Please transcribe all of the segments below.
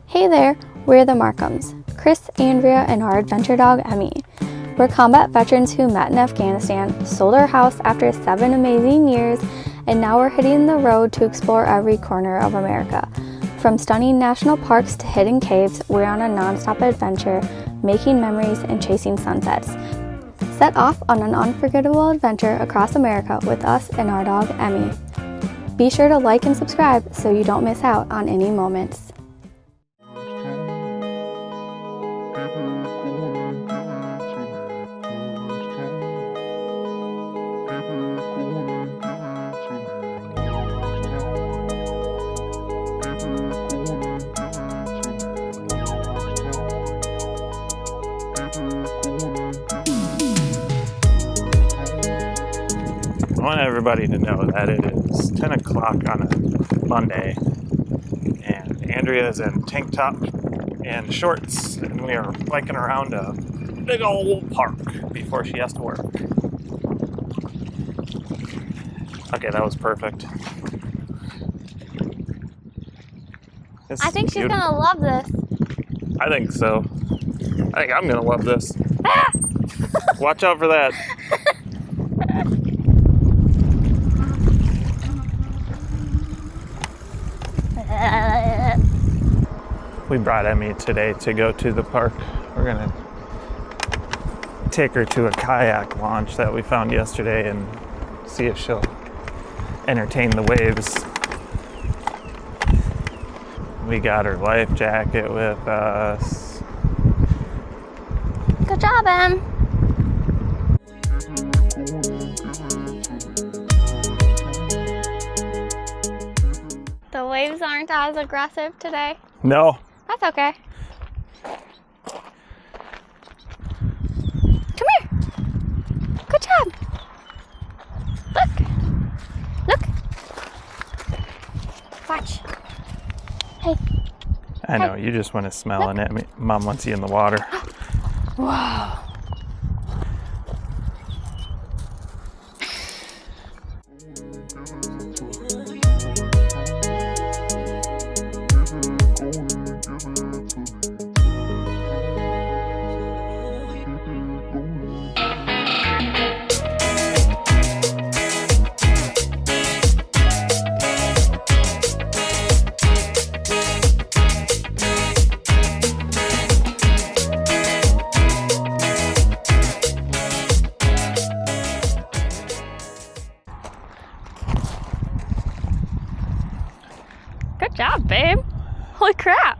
Hey there, we're the Markhams, Chris, Andrea, and our adventure dog, Emmy. We're combat veterans who met in Afghanistan, sold our house after 7 amazing years, and now we're hitting the road to explore every corner of America. From stunning national parks to hidden caves, we're on a non-stop adventure, making memories and chasing sunsets. Set off on an unforgettable adventure across America with us and our dog, Emmy. Be sure to like and subscribe so you don't miss out on any moments. I want everybody to know that it is 10 o'clock on a Monday, and Andrea is in tank top and shorts, and we are biking around a big old park before she has to work. Okay, that was perfect. I think she's gonna love this. I think so. I think I'm gonna love this. Watch out for that. We brought Emmy today to go to the park. We're gonna take her to a kayak launch that we found yesterday and see if she'll entertain the waves. We got her life jacket with us. Good job, Em. The waves aren't as aggressive today. No. That's okay. Come here. Good job. Look. Look. Watch. Hey. I know, you just want to smell it. Emmy. Mom wants you in the water. Whoa. Good job, babe. Holy crap.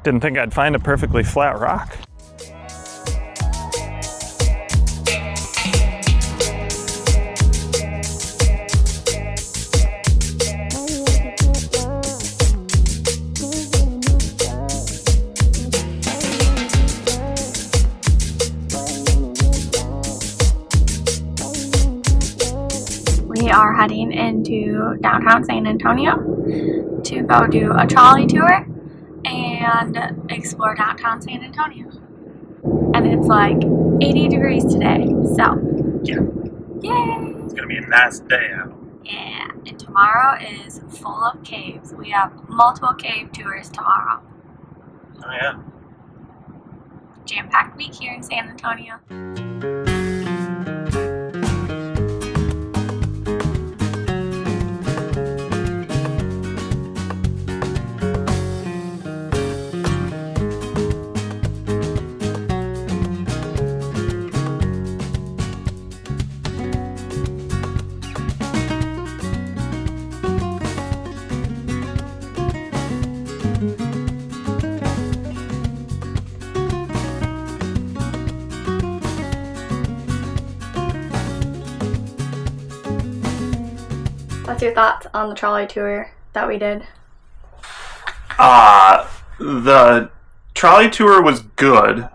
Didn't think I'd find a perfectly flat rock. We are heading into downtown San Antonio to go do a trolley tour and explore downtown San Antonio. And it's like 80 degrees today, so Yeah. yay! It's gonna be a nice day out. Yeah, and tomorrow is full of caves. We have multiple cave tours tomorrow. Oh yeah. Jam-packed week here in San Antonio. What's your thoughts on the trolley tour that we did? The trolley tour was good.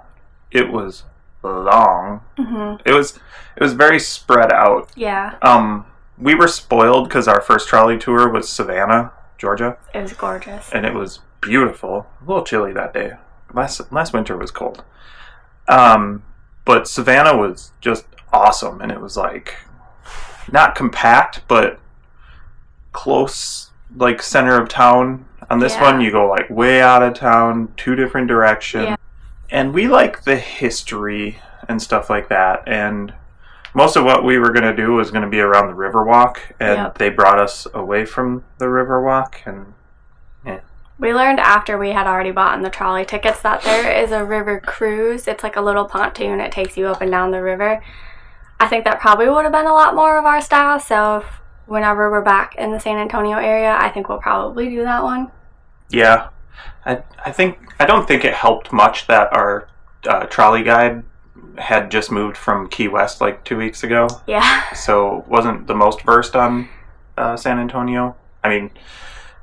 It was long. Mm-hmm. It was very spread out. Yeah. We were spoiled because our first trolley tour was Savannah, Georgia. It was gorgeous. And it was beautiful. A little chilly that day. Last winter was cold. But Savannah was just awesome, and it was like not compact, but close like center of town. On this one, you go like way out of town, 2 different directions. Yeah. And we like the history and stuff like that. And most of what we were going to do was going to be around the Riverwalk. And they brought us away from the Riverwalk. And we learned after we had already bought the trolley tickets that there is a river cruise. It's like a little pontoon. It takes you up and down the river. I think that probably would have been a lot more of our style. So whenever we're back in the San Antonio area, I think we'll probably do that one. Yeah. I don't think it helped much that our trolley guide had just moved from Key West like 2 weeks ago. Yeah. So wasn't the most versed on San Antonio. I mean,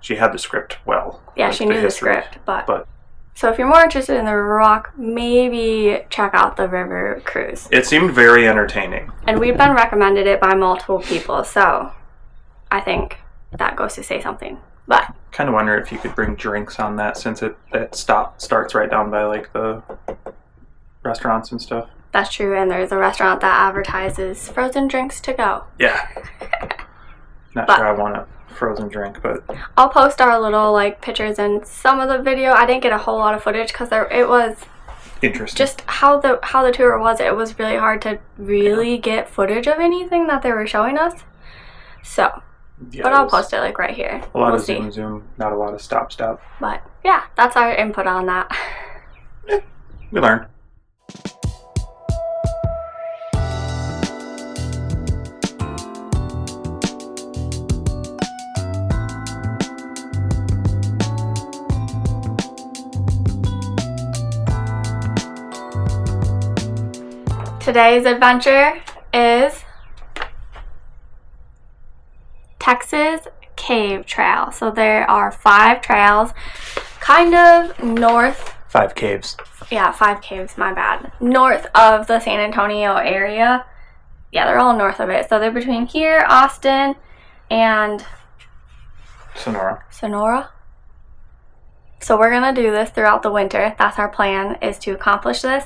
she had the script well. Yeah, she knew the script, but so if you're more interested in the Riverwalk, maybe check out the river cruise. It seemed very entertaining. And we've been recommended it by multiple people, so I think that goes to say something. But kind of wonder if you could bring drinks on that, since it starts right down by like the restaurants and stuff. That's true, and there's a restaurant that advertises frozen drinks to go. Yeah. Not sure I want a frozen drink, but I'll post our little like pictures and some of the video. I didn't get a whole lot of footage because it was interesting. Just how the tour was. It was really hard to really get footage of anything that they were showing us. So, but I'll post it like right here. A lot of zoom, not a lot of stop. But yeah, that's our input on that. Yeah, we learned. Today's adventure is Texas Cave Trail. So there are 5 trails, kind of north. 5 caves. Yeah, 5 caves, my bad. North of the San Antonio area. Yeah, they're all north of it. So they're between here, Austin, and Sonora. So we're going to do this throughout the winter. That's our plan, is to accomplish this.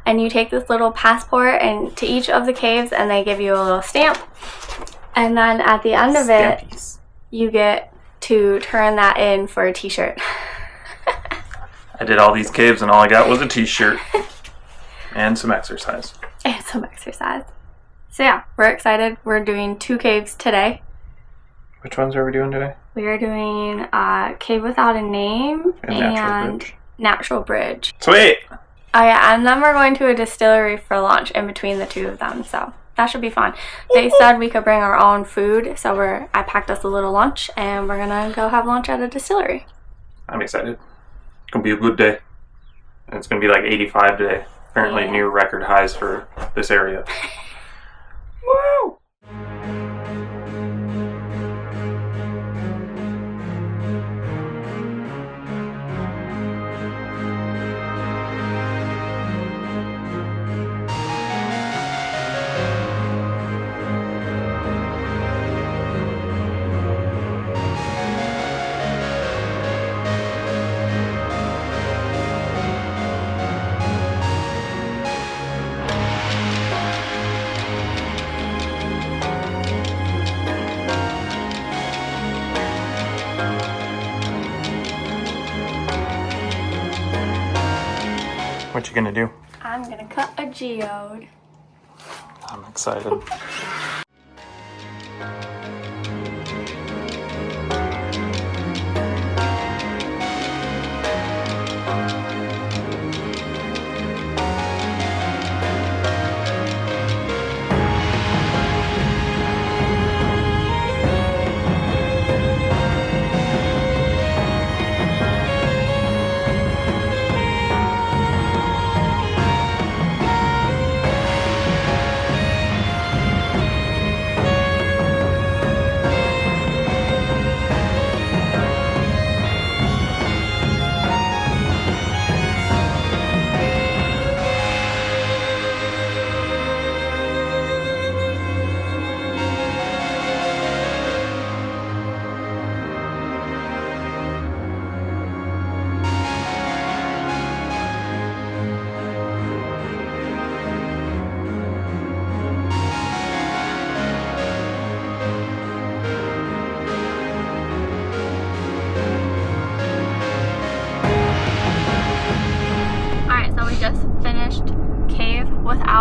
And you take this little passport and to each of the caves, and they give you a little stamp. And then at the end of it, you get to turn that in for a t-shirt. I did all these caves and all I got was a t-shirt. And some exercise. So yeah, we're excited. We're doing 2 caves today. Which ones are we doing today? We are doing Cave Without a Name and Natural Bridge. Sweet! Oh yeah, and then we're going to a distillery for lunch in between the 2 of them, so that should be fun. They said we could bring our own food, so I packed us a little lunch, and we're gonna go have lunch at a distillery. I'm excited. It's gonna be a good day. And it's gonna be like 85 today. Apparently new record highs for this area. Woo! What you gonna do? I'm gonna cut a geode. I'm excited.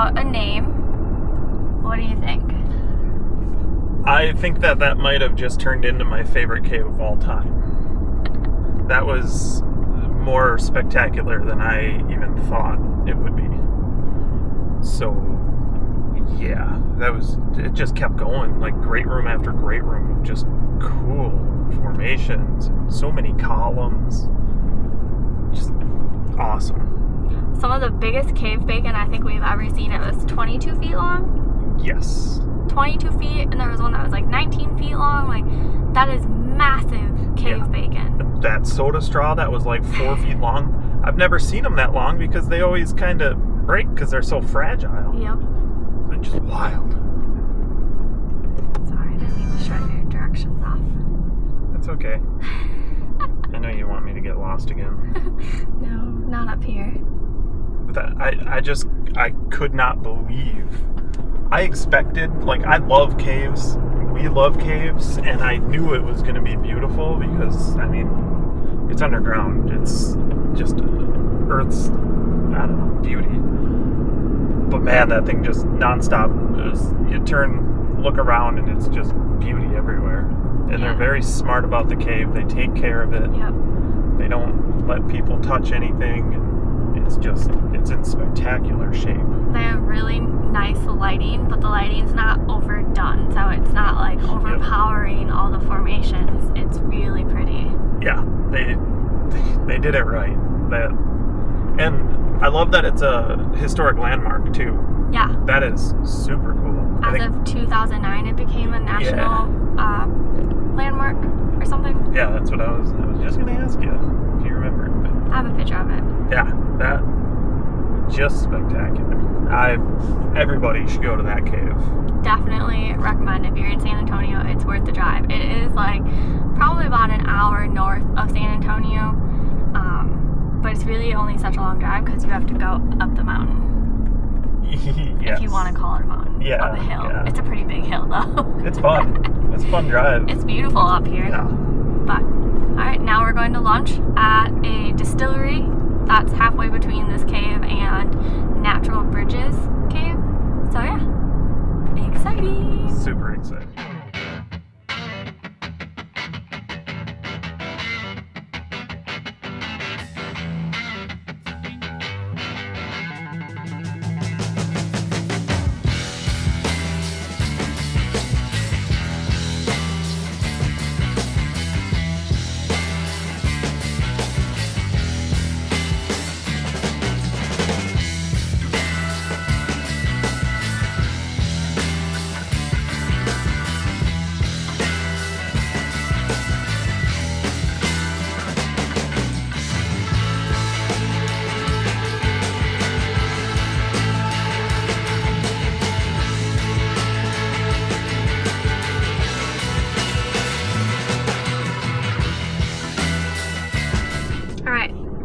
out a name. What do you think? I think that might have just turned into my favorite cave of all time. That was more spectacular than I even thought it would be. So, yeah, it just kept going, like great room after great room of just cool formations, and so many columns. Just awesome. Some of the biggest cave bacon I think we've ever seen. It was 22 feet long. Yes. 22 feet, and there was one that was like 19 feet long. Like, that is massive cave bacon. That soda straw that was like 4 feet long. I've never seen them that long because they always kind of break because they're so fragile. Yep. They're just wild. Sorry, I didn't mean to shut your directions off. That's okay. I know you want me to get lost again. No, not up here. But I could not believe. I expected, like, I love caves. We love caves, and I knew it was going to be beautiful because, I mean, it's underground. It's just Earth's, I don't know, beauty. But man, that thing just nonstop. You look around, and it's just beauty everywhere. And they're very smart about the cave. They take care of it. Yep. They don't let people touch anything. And it's in spectacular shape. They have really nice lighting, but the lighting's not overdone, so it's not like overpowering all the formations. It's really pretty. Yeah, they did it right. And I love that it's a historic landmark too. Yeah. That is super cool. As of 2009, it became a national landmark or something. Yeah, that's what I was just going to ask you if you remember. I have a picture of it. Yeah, that just spectacular. Everybody should go to that cave. Definitely recommend if you're in San Antonio, it's worth the drive. It is like probably about an hour north of San Antonio, but it's really only such a long drive because you have to go up the mountain. Yes. If you want to call it a mountain. Yeah, up a hill. yeah. It's a pretty big hill though. It's fun. It's a fun drive. It's beautiful up here. Yeah. But alright, now we're going to lunch at a distillery that's halfway between this cave and Natural Bridges Cave. So yeah, exciting. Super exciting.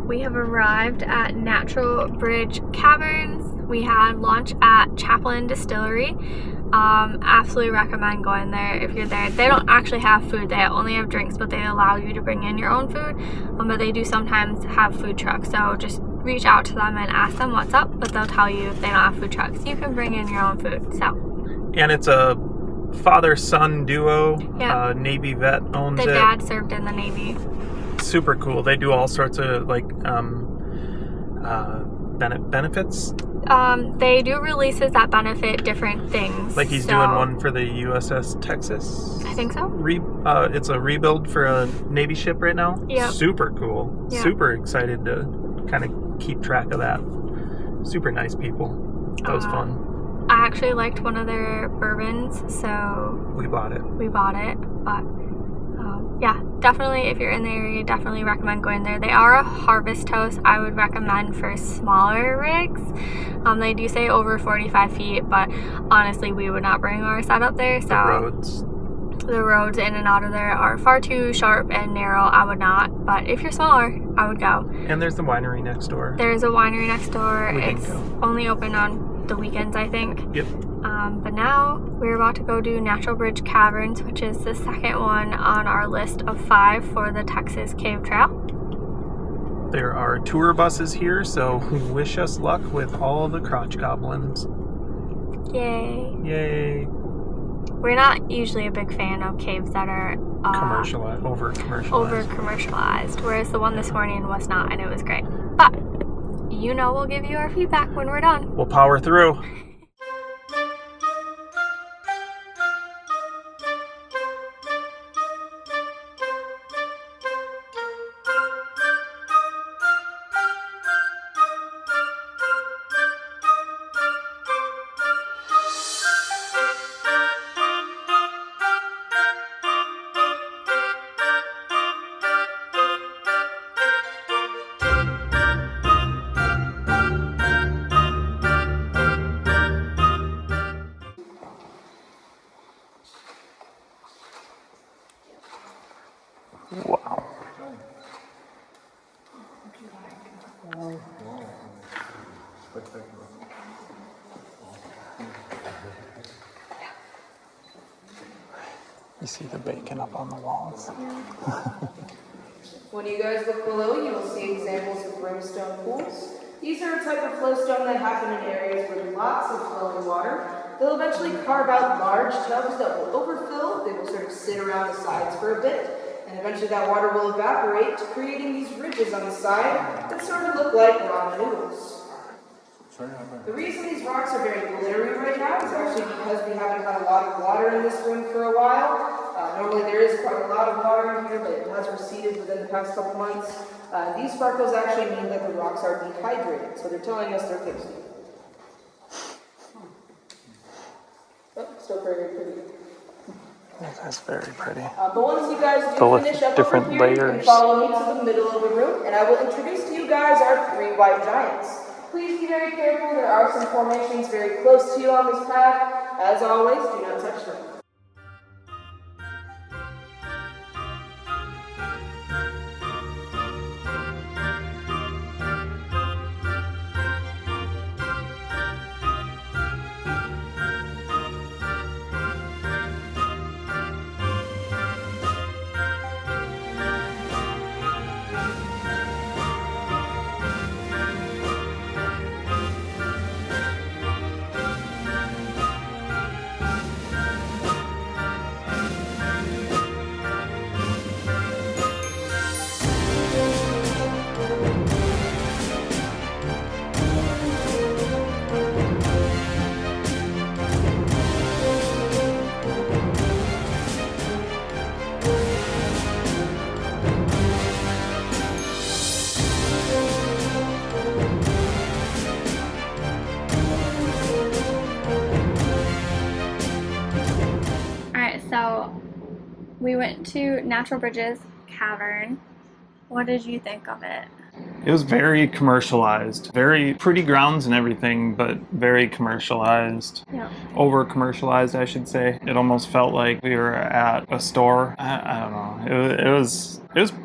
We have arrived at Natural Bridge Caverns. We had lunch at Chaplain Distillery. Absolutely recommend going there if you're there. They don't actually have food. They only have drinks, but they allow you to bring in your own food. But they do sometimes have food trucks. So just reach out to them and ask them what's up, but they'll tell you if they don't have food trucks. You can bring in your own food. So. And it's a father-son duo. Yeah. Navy vet owns it. The dad served in the Navy. Super cool. They do all sorts of like benefits. They do releases that benefit different things. Like he's doing one for the USS Texas. I think so. It's a rebuild for a Navy ship right now. Yeah. Super cool. Yep. Super excited to kind of keep track of that. Super nice people. That was fun. I actually liked one of their bourbons, so we bought it. But yeah, definitely if you're in the area, definitely recommend going there. They are a harvest house. I would recommend for smaller rigs. They do say over 45 feet, but honestly, we would not bring our setup there. So the roads in and out of there are far too sharp and narrow. I would not. But if you're smaller, I would go. And there's the winery next door. There's a winery next door. It's only open on the weekends, I think. Yep. But now we're about to go do Natural Bridge Caverns, which is the second one on our list of 5 for the Texas Cave Trail. There are tour buses here, so wish us luck with all the crotch goblins. Yay. Yay. We're not usually a big fan of caves that are over-commercialized, whereas the one this morning was not, and it was great. But, we'll give you our feedback when we're done. We'll power through. Wow. You see the bacon up on the walls. When you guys look below, you will see examples of brimstone pools. These are a type of flowstone that happen in areas with lots of flowing water. They'll eventually carve out large tubs that will overfill. They will sort of sit around the sides for a bit, and eventually that water will evaporate, creating these ridges on the side that sort of look like ramen noodles. The reason these rocks are very glittery right now is actually because we haven't had a lot of water in this room for a while. Normally there is quite a lot of water in here, but it has receded within the past couple months. These sparkles actually mean that the rocks are dehydrated, so they're telling us they're thirsty. Oh, still very pretty. That's very pretty. But once you guys do finish up different over here, you can layers. follow me to the middle of the room, and I will introduce to you guys our 3 white giants. Please be very careful. There are some formations very close to you on this path. As always, do not touch them. So we went to Natural Bridge Cavern. What did you think of it? It was very commercialized. Very pretty grounds and everything, but very commercialized. Yeah. Over commercialized, I should say. It almost felt like we were at a store. I don't know. It was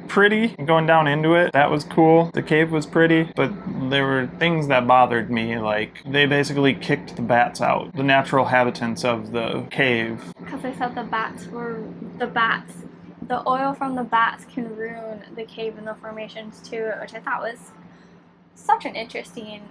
pretty going down into it. That was cool. The cave was pretty, but there were things that bothered me. Like they basically kicked the bats out, the natural habitants of the cave. Because they said the oil from the bats can ruin the cave and the formations too, which I thought was such an interesting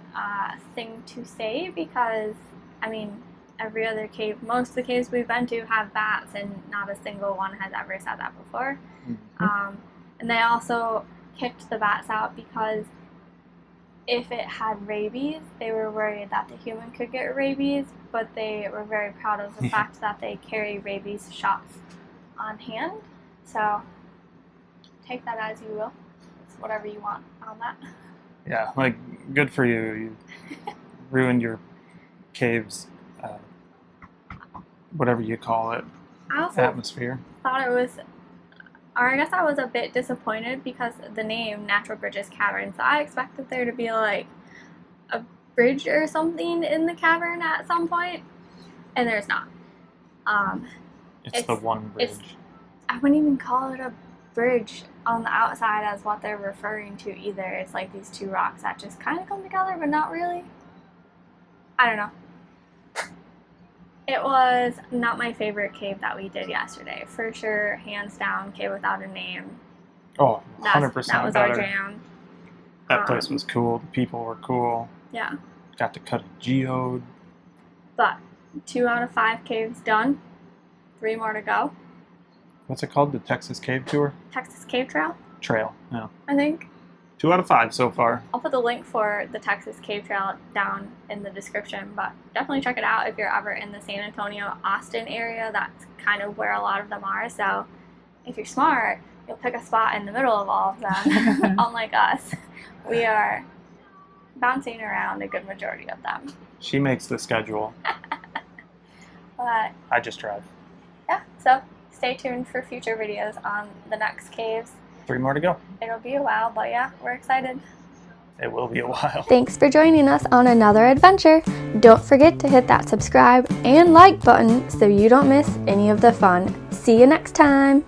thing to say, because I mean, every other cave, most of the caves we've been to have bats, and not a single one has ever said that before. Mm-hmm. And they also kicked the bats out because if it had rabies, they were worried that the human could get rabies, but they were very proud of the fact that they carry rabies shots on hand. So take that as you will. It's whatever you want on that. Yeah, like, good for you. You ruined your cave's, whatever you call it, I also atmosphere. Thought it was, or I guess I was a bit disappointed because the name Natural Bridge Cavern. So I expected there to be like a bridge or something in the cavern at some point, and there's not. It's the one bridge. I wouldn't even call it a bridge on the outside as what they're referring to either. It's like these two rocks that just kind of come together, but not really. I don't know. It was not my favorite cave that we did yesterday. For sure, hands down, Cave Without a Name. Oh, 100% That was better. our jam. That place was cool. The people were cool. Yeah. Got to cut a geode. But 2 out of 5 caves done. 3 more to go. What's it called? The Texas Cave Tour? Texas Cave Trail, Trail, yeah. I think. 2 out of 5 so far. I'll put the link for the Texas Cave Trail down in the description, but definitely check it out if you're ever in the San Antonio, Austin area. That's kind of where a lot of them are. So if you're smart, you'll pick a spot in the middle of all of them. Unlike us, we are bouncing around a good majority of them. She makes the schedule. But I just drive. yeah, so stay tuned for future videos on the next caves. 3 more to go. It'll be a while, but yeah, we're excited. It will be a while. Thanks for joining us on another adventure. Don't forget to hit that subscribe and like button so you don't miss any of the fun. See you next time.